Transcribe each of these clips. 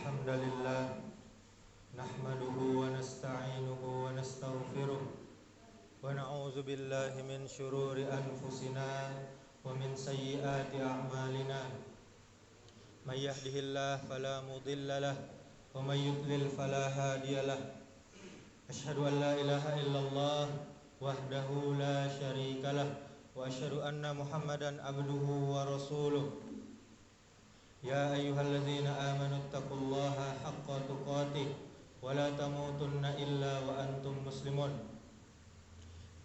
الحمد لله نحمده ونستعينه ونستغفره ونعوذ بالله من شرور أنفسنا ومن سيئات أعمالنا من يهده الله فلا مضل له ومن يضلل فلا هادي له أشهد أن لا إله إلا الله وحده لا شريك له وأشهد أن محمدا عبده ورسوله يا أيها الذين آمنوا اتقوا الله حق تقاته ولا تموتن إلا وأنتم مسلمون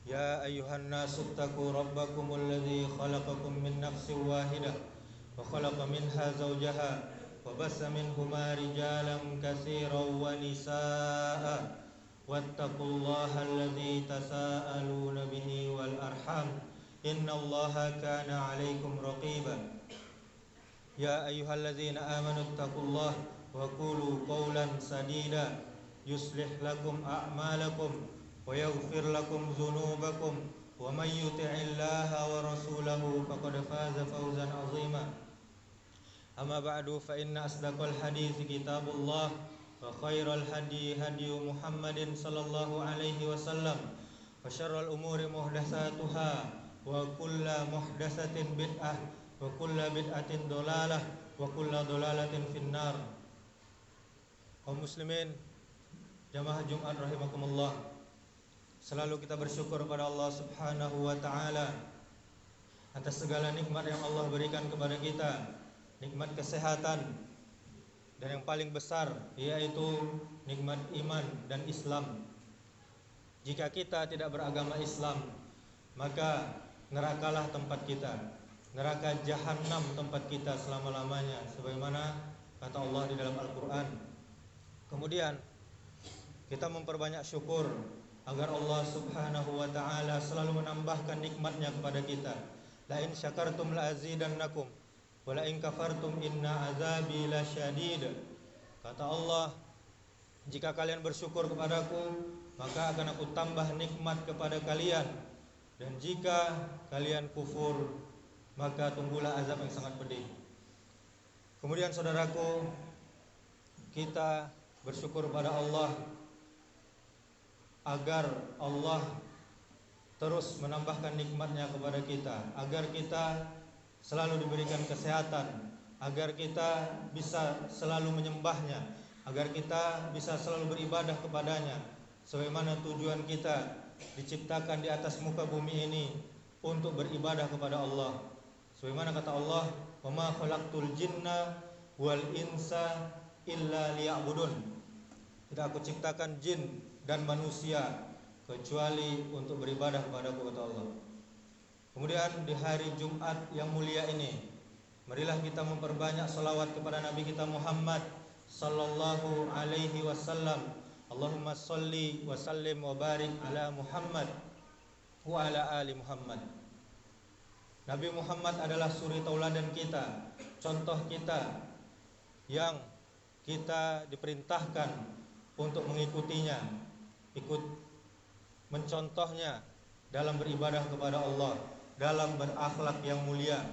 يا أيها الناس اتقوا ربكم الذي خلقكم من نفس واحدة وخلق منها زوجها وبث منهما رجالا كثيرا ونساء واتقوا الله الذي تساءلون به والأرحام إن الله كان عليكم رقيبا يا أيها الذين آمنوا اتقوا الله وقولوا قولا سديدا يصلح لكم أعمالكم ويغفر لكم ذنوبكم ومن يطع الله ورسوله فقد فاز فوزا عظيما أما بعد فإن أصدق الحديث كتاب الله وخير الهدي هدي محمد صلى الله عليه وسلم وشر الأمور محدثاتها وكل محدثة بدعة wa kullu bid'atin dhalalah wa kullu dhalalatin finnar. Kaum muslimin jamaah Jumat rahimakumullah, selalu kita bersyukur kepada Allah Subhanahu wa taala atas segala nikmat yang Allah berikan kepada kita, nikmat kesehatan dan yang paling besar yaitu nikmat iman dan Islam. Jika kita tidak beragama Islam, maka nerakalah tempat kita, neraka jahanam tempat kita selama-lamanya, sebagaimana kata Allah di dalam Al-Quran. Kemudian kita memperbanyak syukur agar Allah Subhanahu wa ta'ala selalu menambahkan nikmatnya kepada kita. La in syakartum la azidannakum wa la in kafartum inna azabi lasyadid. Kata Allah, jika kalian bersyukur kepadaku, maka akan aku tambah nikmat kepada kalian, dan jika kalian kufur, maka tunggulah azab yang sangat pedih. Kemudian saudaraku, kita bersyukur pada Allah agar Allah terus menambahkan nikmatnya kepada kita, agar kita selalu diberikan kesehatan, agar kita bisa selalu menyembahnya, agar kita bisa selalu beribadah kepadanya, sebagaimana tujuan kita diciptakan di atas muka bumi ini untuk beribadah kepada Allah. Sebagaimana kata Allah, "Wa ma khalaqtul jinna wal insa illa liya'budun." Tidak aku ciptakan jin dan manusia kecuali untuk beribadah kepadaku, kata Allah. Kemudian di hari Jumat yang mulia ini, marilah kita memperbanyak salawat kepada Nabi kita Muhammad sallallahu alaihi wasallam. Allahumma shalli wa sallim wa barik ala Muhammad wa ala ali Muhammad. Nabi Muhammad adalah suri tauladan kita, contoh kita yang kita diperintahkan untuk mengikutinya, ikut mencontohnya dalam beribadah kepada Allah, dalam berakhlak yang mulia.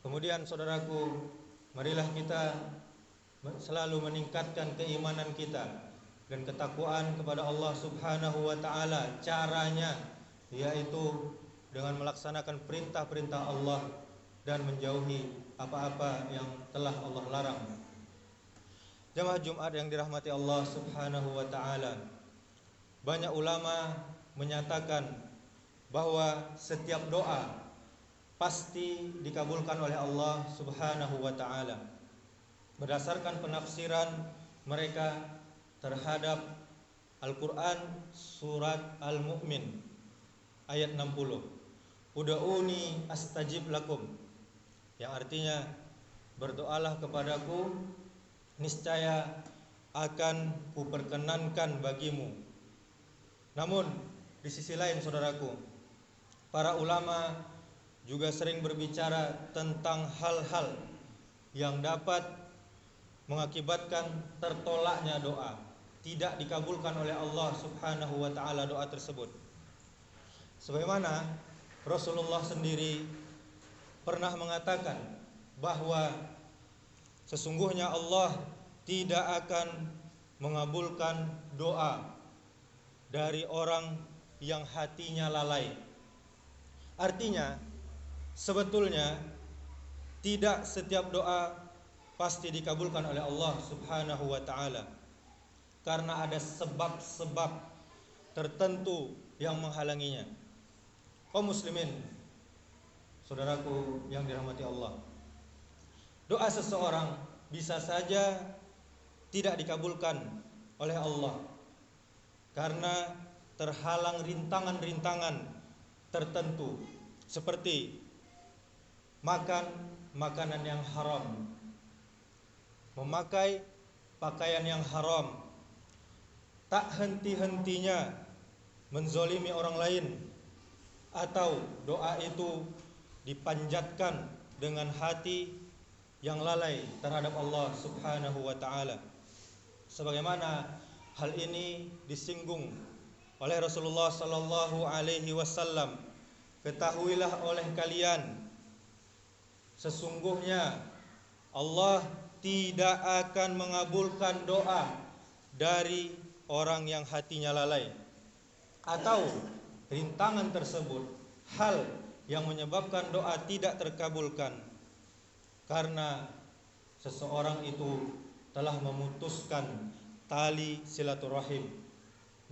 Kemudian saudaraku, marilah kita selalu meningkatkan keimanan kita dan ketakwaan kepada Allah Subhanahu wa ta'ala. Caranya yaitu dengan melaksanakan perintah-perintah Allah dan menjauhi apa-apa yang telah Allah larang. Jamaah Jumat yang dirahmati Allah Subhanahu wa ta'ala, banyak ulama menyatakan bahwa setiap doa pasti dikabulkan oleh Allah Subhanahu wa ta'ala berdasarkan penafsiran mereka terhadap Al-Quran surat Al-Mu'min ayat 60. Ud'uni astajib lakum, yang artinya berdoalah kepadaku, niscaya akan kuperkenankan bagimu. Namun di sisi lain saudaraku, para ulama juga sering berbicara tentang hal-hal yang dapat mengakibatkan tertolaknya doa, tidak dikabulkan oleh Allah Subhanahu wa ta'ala doa tersebut. Sebagaimana Rasulullah sendiri pernah mengatakan bahwa sesungguhnya Allah tidak akan mengabulkan doa dari orang yang hatinya lalai. Artinya, sebetulnya tidak setiap doa pasti dikabulkan oleh Allah Subhanahu wa taala, karena ada sebab-sebab tertentu yang menghalanginya. Kaum muslimin, saudaraku yang dirahmati Allah, doa seseorang bisa saja tidak dikabulkan oleh Allah karena terhalang rintangan-rintangan tertentu, seperti makan makanan yang haram, memakai pakaian yang haram, tak henti-hentinya menzolimi orang lain, atau doa itu dipanjatkan dengan hati yang lalai terhadap Allah Subhanahu wa taala. Sebagaimana hal ini disinggung oleh Rasulullah sallallahu alaihi wasallam, ketahuilah oleh kalian, sesungguhnya Allah tidak akan mengabulkan doa dari orang yang hatinya lalai. Atau rintangan tersebut, hal yang menyebabkan doa tidak terkabulkan karena seseorang itu telah memutuskan tali silaturahim,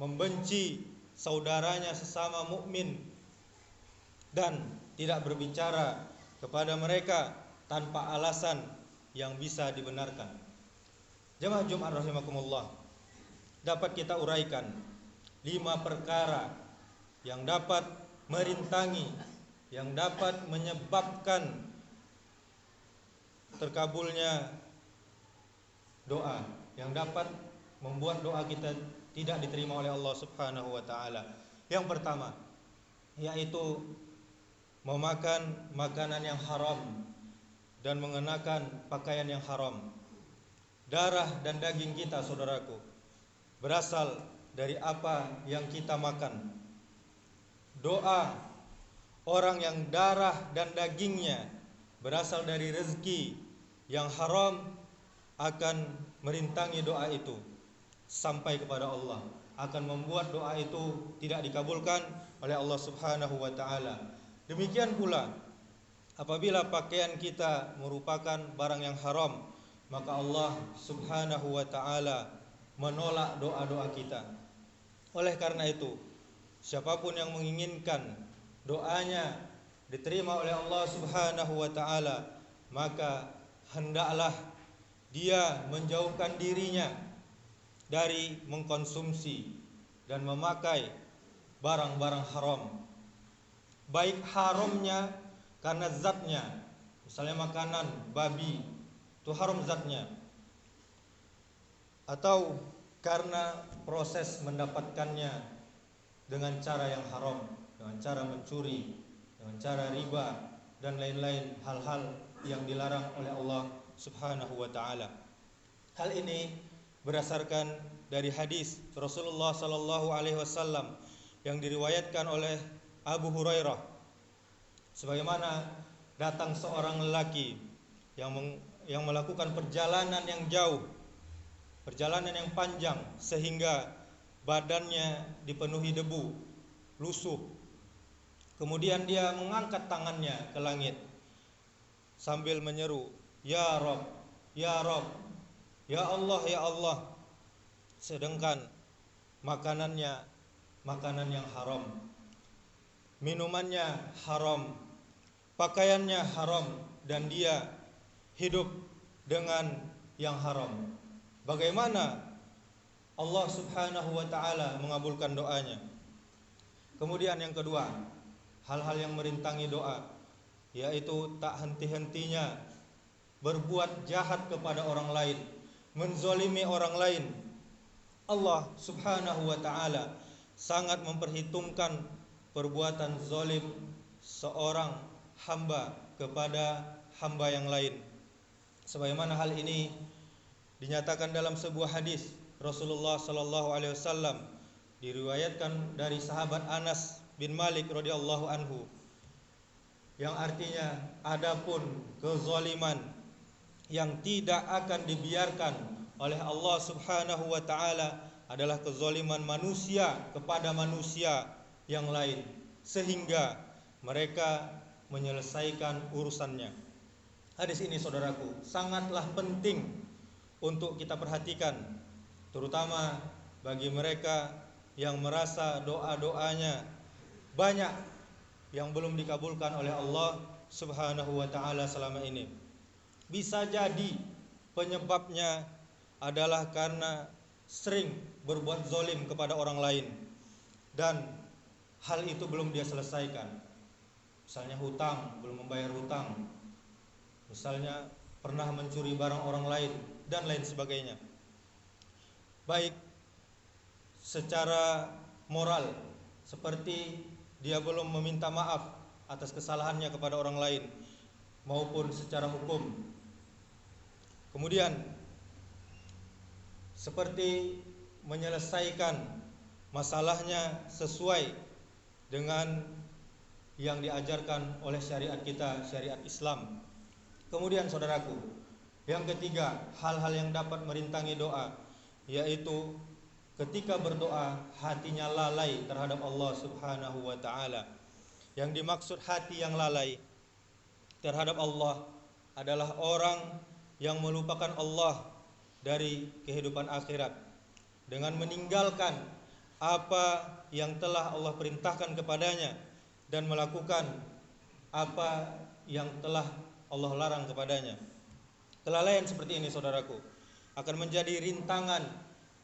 membenci saudaranya sesama mukmin, dan tidak berbicara kepada mereka tanpa alasan yang bisa dibenarkan. Jemaah Jumat rahimakumullah, dapat kita uraikan 5 perkara yang dapat merintangi, yang dapat menyebabkan terkabulnya doa, yang dapat membuat doa kita tidak diterima oleh Allah Subhanahu wa taala. Yang pertama, yaitu memakan makanan yang haram dan mengenakan pakaian yang haram. Darah dan daging kita, saudaraku, berasal dari apa yang kita makan. Doa orang yang darah dan dagingnya berasal dari rezeki yang haram akan merintangi doa itu sampai kepada Allah, akan membuat doa itu tidak dikabulkan oleh Allah Subhanahu wa taala. Demikian pula apabila pakaian kita merupakan barang yang haram, maka Allah Subhanahu wa taala menolak doa-doa kita. Oleh karena itu, siapapun yang menginginkan doanya diterima oleh Allah Subhanahu wa taala, maka hendaklah dia menjauhkan dirinya dari mengkonsumsi dan memakai barang-barang haram. Baik haramnya karena zatnya, misalnya makanan babi itu haram zatnya, atau karena proses mendapatkannya dengan cara yang haram, dengan cara mencuri, dengan cara riba, dan lain-lain hal-hal yang dilarang oleh Allah Subhanahu wa taala. Hal ini berdasarkan dari hadis Rasulullah sallallahu alaihi wasallam yang diriwayatkan oleh Abu Hurairah, sebagaimana datang seorang lelaki yang melakukan perjalanan yang jauh, perjalanan yang panjang, sehingga badannya dipenuhi debu, lusuh. Kemudian dia mengangkat tangannya ke langit sambil menyeru, "Ya Rabb, ya Rabb, ya Allah, ya Allah." Sedangkan makanannya makanan yang haram, minumannya haram, pakaiannya haram, dan dia hidup dengan yang haram. Bagaimana Allah Subhanahu wa taala mengabulkan doanya? Kemudian yang kedua, hal-hal yang merintangi doa, yaitu tak henti-hentinya berbuat jahat kepada orang lain, menzolimi orang lain. Allah Subhanahu wa taala sangat memperhitungkan perbuatan zolim seorang hamba kepada hamba yang lain. Sebagaimana hal ini dinyatakan dalam sebuah hadis Rasulullah sallallahu alaihi wasallam, diriwayatkan dari sahabat Anas bin Malik radhiyallahu anhu, yang artinya adapun kezaliman yang tidak akan dibiarkan oleh Allah Subhanahu wa taala adalah kezaliman manusia kepada manusia yang lain, sehingga mereka menyelesaikan urusannya. Hadis ini saudaraku sangatlah penting untuk kita perhatikan, terutama bagi mereka yang merasa doa-doanya banyak yang belum dikabulkan oleh Allah Subhanahu wa taala selama ini. Bisa jadi penyebabnya adalah karena sering berbuat zalim kepada orang lain dan hal itu belum dia selesaikan. Misalnya hutang, belum membayar hutang. Misalnya pernah mencuri barang orang lain dan lain sebagainya. Baik secara moral, seperti dia belum meminta maaf atas kesalahannya kepada orang lain, maupun secara hukum. Kemudian seperti menyelesaikan masalahnya sesuai dengan yang diajarkan oleh syariat kita, syariat Islam. Kemudian saudaraku, yang ketiga, hal-hal yang dapat merintangi doa, yaitu ketika berdoa hatinya lalai terhadap Allah Subhanahu wa taala. Yang dimaksud hati yang lalai terhadap Allah adalah orang yang melupakan Allah dari kehidupan akhirat dengan meninggalkan apa yang telah Allah perintahkan kepadanya dan melakukan apa yang telah Allah larang kepadanya. Kelalaian seperti ini saudaraku akan menjadi rintangan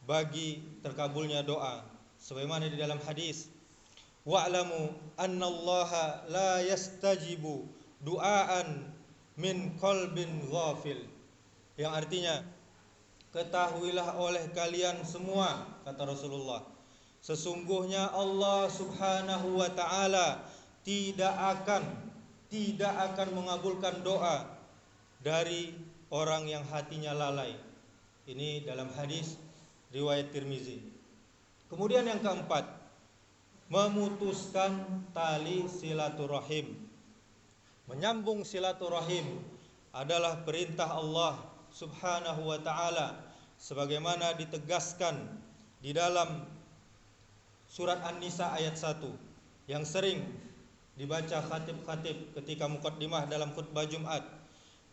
bagi terkabulnya doa, sebagaimana di dalam hadis, wa'lamu annallaha la yastajibu du'aan min qalbin ghafil, yang artinya ketahuilah oleh kalian semua, kata Rasulullah, sesungguhnya Allah Subhanahu wa taala tidak akan mengabulkan doa dari orang yang hatinya lalai. Ini dalam hadis riwayat Tirmizi. Kemudian yang keempat, memutuskan tali silaturahim. Menyambung silaturahim adalah perintah Allah Subhanahu wa taala sebagaimana ditegaskan di dalam surat An-Nisa ayat 1 yang sering dibaca khatib-khatib ketika muqaddimah dalam khutbah Jumat.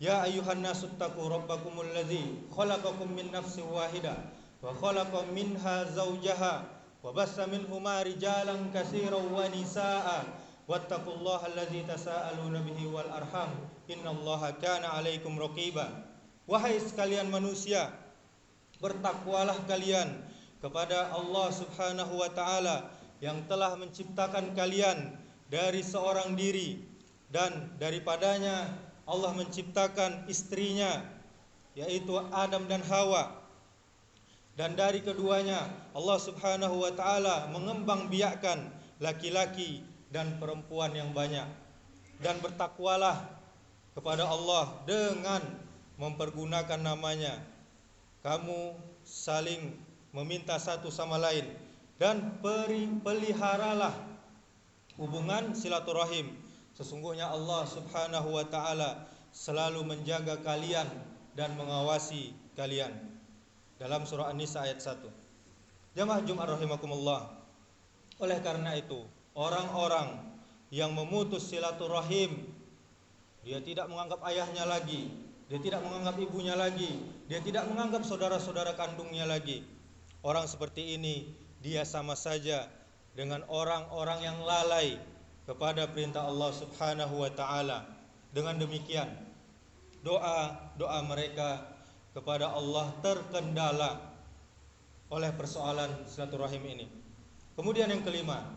Ya ayyuhan nasu taqu rabbakumul ladzi khalaqakum min nafsin wahidah wa khalaqa minha zawjaha wa bassa minhuma rijalan katsiran wa nisaa wattaqullaha alladzi tasaaluna bihi wal arham innallaha kana 'alaikum raqiba. Wahai sekalian manusia, bertakwalah kalian kepada Allah Subhanahu wa taala yang telah menciptakan kalian dari seorang diri, dan daripadanya Allah menciptakan istrinya yaitu Adam dan Hawa, dan dari keduanya Allah Subhanahu wa taala mengembangbiakkan laki-laki dan perempuan yang banyak. Dan bertakwalah kepada Allah dengan mempergunakan namanya. Kamu saling meminta satu sama lain dan peliharalah hubungan silaturahim. Sesungguhnya Allah Subhanahu wa taala selalu menjaga kalian dan mengawasi kalian. Dalam surah An-Nisa ayat 1. Jamaah Jumat rahimakumullah. Oleh karena itu, orang-orang yang memutus silaturahim, dia tidak menganggap ayahnya lagi, dia tidak menganggap ibunya lagi, dia tidak menganggap saudara-saudara kandungnya lagi. Orang seperti ini dia sama saja dengan orang-orang yang lalai kepada perintah Allah Subhanahu wa taala. Dengan demikian, doa mereka kepada Allah terkendala oleh persoalan silaturahim ini. Kemudian yang kelima,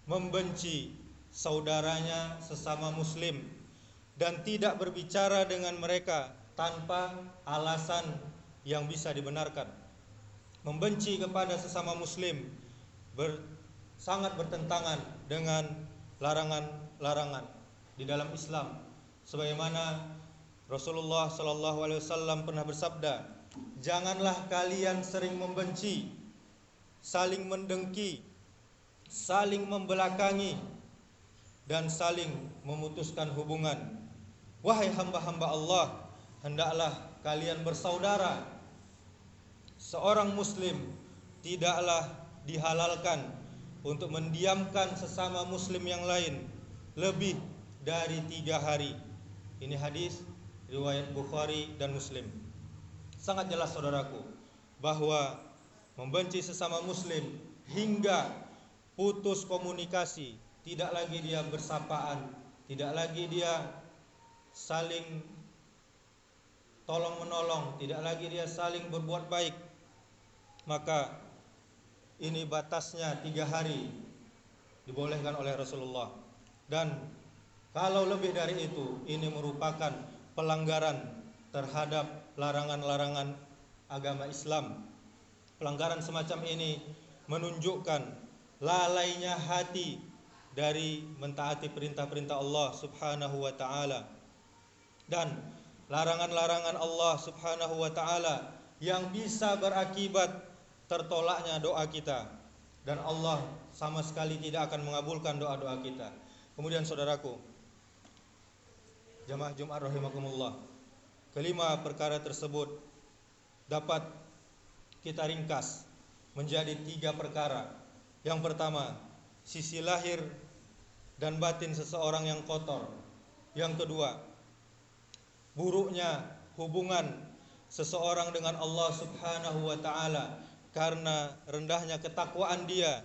membenci saudaranya sesama muslim dan tidak berbicara dengan mereka tanpa alasan yang bisa dibenarkan. Membenci kepada sesama muslim sangat bertentangan dengan larangan-larangan di dalam Islam, sebagaimana Rasulullah SAW pernah bersabda, janganlah kalian sering membenci, saling mendengki, saling membelakangi, dan saling memutuskan hubungan. Wahai hamba-hamba Allah, hendaklah kalian bersaudara. seorang muslim tidaklah dihalalkan untuk mendiamkan sesama muslim yang lain lebih dari 3 hari. Ini hadis riwayat Bukhari dan Muslim. Sangat jelas saudaraku bahwa membenci sesama muslim hingga putus komunikasi, tidak lagi dia bersapaan, tidak lagi dia saling tolong menolong, tidak lagi dia saling berbuat baik, maka ini batasnya 3 hari dibolehkan oleh Rasulullah. Dan kalau lebih dari itu, ini merupakan pelanggaran terhadap larangan-larangan agama Islam. Pelanggaran semacam ini menunjukkan lalainya hati dari mentaati perintah-perintah Allah Subhanahu wa taala. Dan larangan-larangan Allah Subhanahu wa taala yang bisa berakibat tertolaknya doa kita, dan Allah sama sekali tidak akan mengabulkan doa-doa kita. Kemudian saudaraku, jamaah Jumat rahimakumullah, kelima perkara tersebut dapat kita ringkas menjadi 3 perkara. Yang pertama, sisi lahir dan batin seseorang yang kotor. Yang kedua, buruknya hubungan seseorang dengan Allah Subhanahu wa taala karena rendahnya ketakwaan dia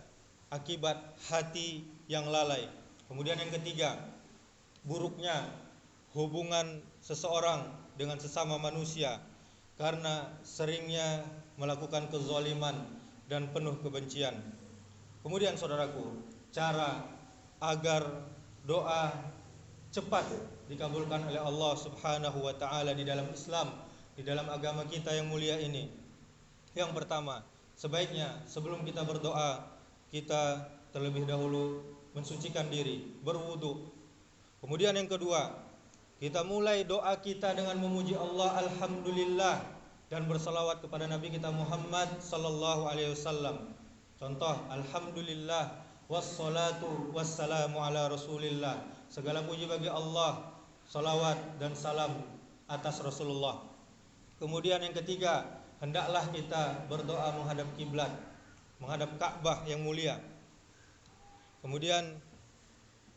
akibat hati yang lalai. Kemudian yang ketiga, buruknya hubungan seseorang dengan sesama manusia karena seringnya melakukan kezaliman dan penuh kebencian. Kemudian saudaraku, cara agar doa cepat dikabulkan oleh Allah Subhanahu wa taala di dalam Islam, di dalam agama kita yang mulia ini. Yang pertama, sebaiknya sebelum kita berdoa, kita terlebih dahulu mensucikan diri, berwudu. Kemudian yang kedua, kita mulai doa kita dengan memuji Allah, alhamdulillah, dan bersalawat kepada Nabi kita Muhammad sallallahu alaihi wasallam. Contoh, alhamdulillah wassalatu wassalamu ala Rasulillah. Segala puji bagi Allah, salawat dan salam atas Rasulullah. Kemudian yang ketiga, hendaklah kita berdoa menghadap kiblat, menghadap Ka'bah yang mulia. Kemudian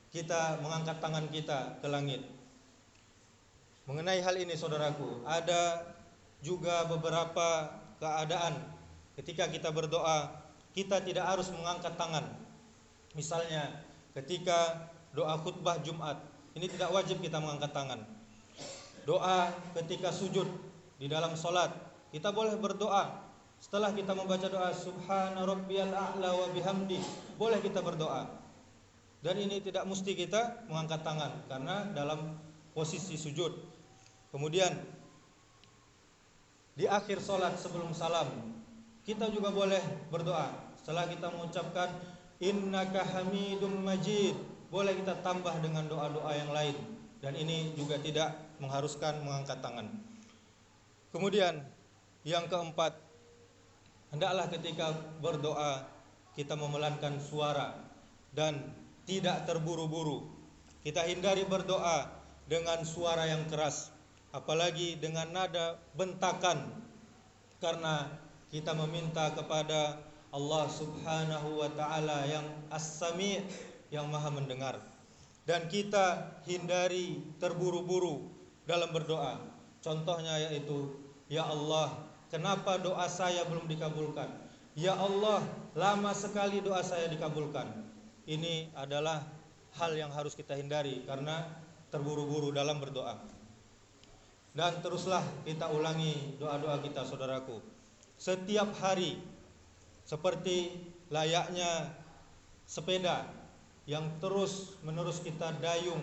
kita mengangkat tangan kita ke langit. Mengenai hal ini saudaraku, ada juga beberapa keadaan ketika kita berdoa, kita tidak harus mengangkat tangan. Misalnya ketika doa khutbah Jumat, ini tidak wajib kita mengangkat tangan. Doa ketika sujud di dalam salat, kita boleh berdoa. Setelah kita membaca doa Subhana rabbiyal a'la wa bihamdi, boleh kita berdoa. Dan ini tidak mesti kita mengangkat tangan karena dalam posisi sujud. Kemudian di akhir salat sebelum salam, kita juga boleh berdoa. Setelah kita mengucapkan innaka hamidum majid, boleh kita tambah dengan doa-doa yang lain. Dan ini juga tidak mengharuskan mengangkat tangan. Kemudian yang keempat, hendaklah ketika berdoa kita memelankan suara dan tidak terburu-buru. Kita hindari berdoa dengan suara yang keras, apalagi dengan nada bentakan, karena kita meminta kepada Allah Subhanahu wa taala yang As-Sami', yang Maha mendengar. Dan kita hindari terburu-buru dalam berdoa. Contohnya yaitu, ya Allah, kenapa doa saya belum dikabulkan? Ya Allah, lama sekali doa saya dikabulkan. Ini adalah hal yang harus kita hindari karena terburu-buru dalam berdoa. Dan teruslah kita ulangi doa-doa kita saudaraku setiap hari, seperti layaknya sepeda yang terus menerus kita dayung,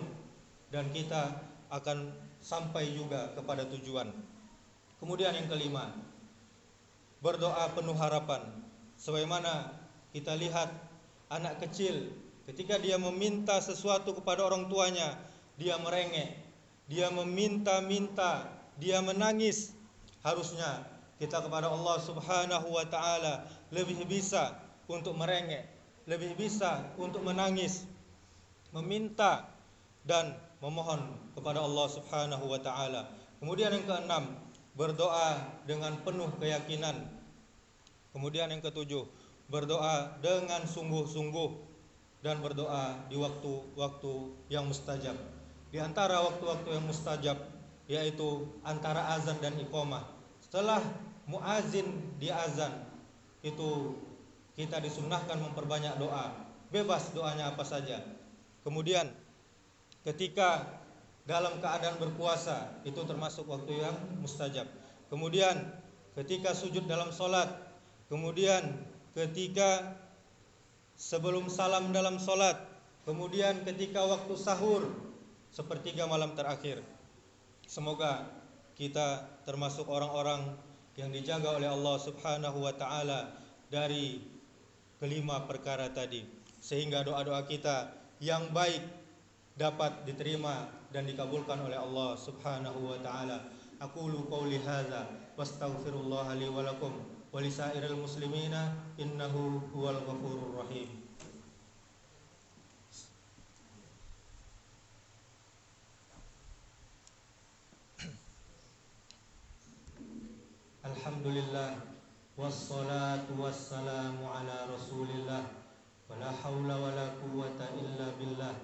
dan kita akan sampai juga kepada tujuan. Kemudian yang kelima, berdoa penuh harapan. Sebagaimana kita lihat anak kecil ketika dia meminta sesuatu kepada orang tuanya, dia merengek, dia meminta-minta, dia menangis. Harusnya kita kepada Allah Subhanahu wa taala lebih bisa untuk merengek, lebih bisa untuk menangis, meminta dan memohon kepada Allah Subhanahu wa taala. Kemudian yang keenam, berdoa dengan penuh keyakinan. Kemudian yang ketujuh, berdoa dengan sungguh-sungguh dan berdoa di waktu-waktu yang mustajab. Di antara waktu-waktu yang mustajab yaitu antara azan dan iqamah. Setelah muazin di azan itu kita disunnahkan memperbanyak doa. Bebas doanya apa saja. Kemudian ketika dalam keadaan berpuasa itu termasuk waktu yang mustajab. Kemudian ketika sujud dalam solat, kemudian ketika sebelum salam dalam solat, kemudian ketika waktu sahur, sepertiga malam terakhir. Semoga kita termasuk orang-orang yang dijaga oleh Allah Subhanahu wa taala dari kelima perkara tadi, sehingga doa-doa kita yang baik dapat diterima dan dikabulkan oleh Allah Subhanahu wa taala. Aqulu qouli hadza wastaghfirullah li wa lakum wa lisairil muslimina innahu huwal ghafurur rahim. Alhamdulillah wassalatu wassalamu ala Rasulillah wala haula wala quwwata illa billah.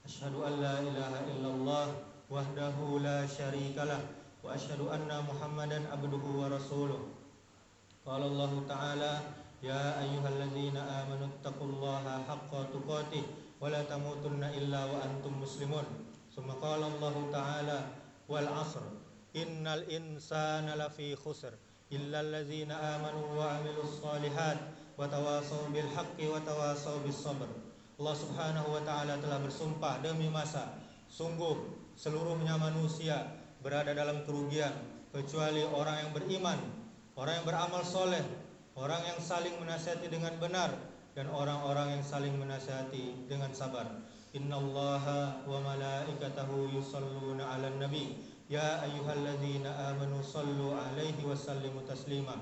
Asyhadu an la ilaha illallah wahdahu la syarikalah wa asyhadu anna Muhammadan abduhu wa rasuluh. Qala Allah Ta'ala ya ayyuhalladzina amanu taqullaha haqqa tuqatih wa la tamutunna illa wa antum muslimun. Summa qala Allah Ta'ala wal 'asr innal insana lafi khusr illa alladzina amanu wa 'amilus shalihat wa tawasaw bil haqqi wa tawasaw bis sabr. Allah Subhanahu wa taala telah bersumpah demi masa, sungguh seluruhnya manusia berada dalam kerugian kecuali orang yang beriman, orang yang beramal soleh, orang yang saling menasihati dengan benar, dan orang-orang yang saling menasihati dengan sabar. Innallaha wa malaikatahu yusholluna 'alan nabi ya ayyuhalladzina amanu shallu 'alaihi wa sallimu taslima.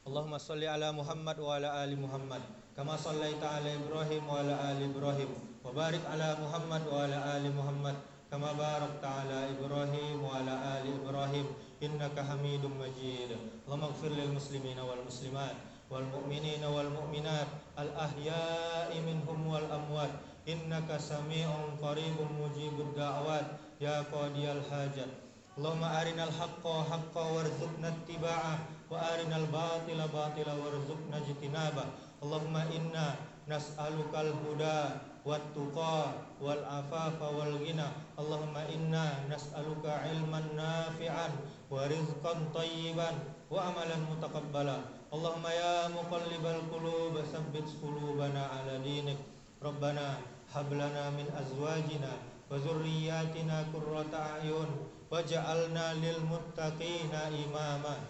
Allahumma shalli ala Muhammad wa ala ali Muhammad kama shallaita ala Ibrahim wa ala ali Ibrahim wa barik ala Muhammad wa ala ali Muhammad kama barakta ala Ibrahim wa ala ali Ibrahim innaka Hamidum Majid. Allahumma ighfir lil muslimina wal muslimat wal mu'minina wal mu'minat al ahya'i minhum wal amwat innaka sami'un qaribun mujibud da'wat ya qadiyal hajat. Allahumma arinal haqqa haqqan warzuqna ittiba'ah wa arinal batila batila warzuqna ijtinabah. Allahumma inna nas'alukal huda wat tuqa wal afafa wal ghina. Allahumma inna nas'aluka ilman nafi'an wa rizqan thayyiban wa amalan mutaqabbala. Allahumma ya muqallibal qulub tsabbit qulubana ala dinik. Rabbana hab lana min azwajina wa dzurriyyatina qurrata a'yun waj'alna lil muttaqina imama.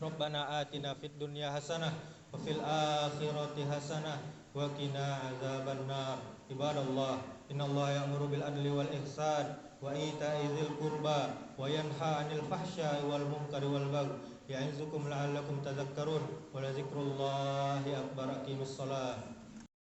Rabbana atina fid dunya hasanah wa fil akhirati hasanah wa qina adzabannar. Ibadallah, innallaha ya'muru bil adli wal ihsan wa ita'i dzil qurba wa yanha 'anil fahsya'i wal munkari wal baghi ya'izukum la'allakum tadhakkarun wa la dzikrullahi akbar. Aqimis shalah.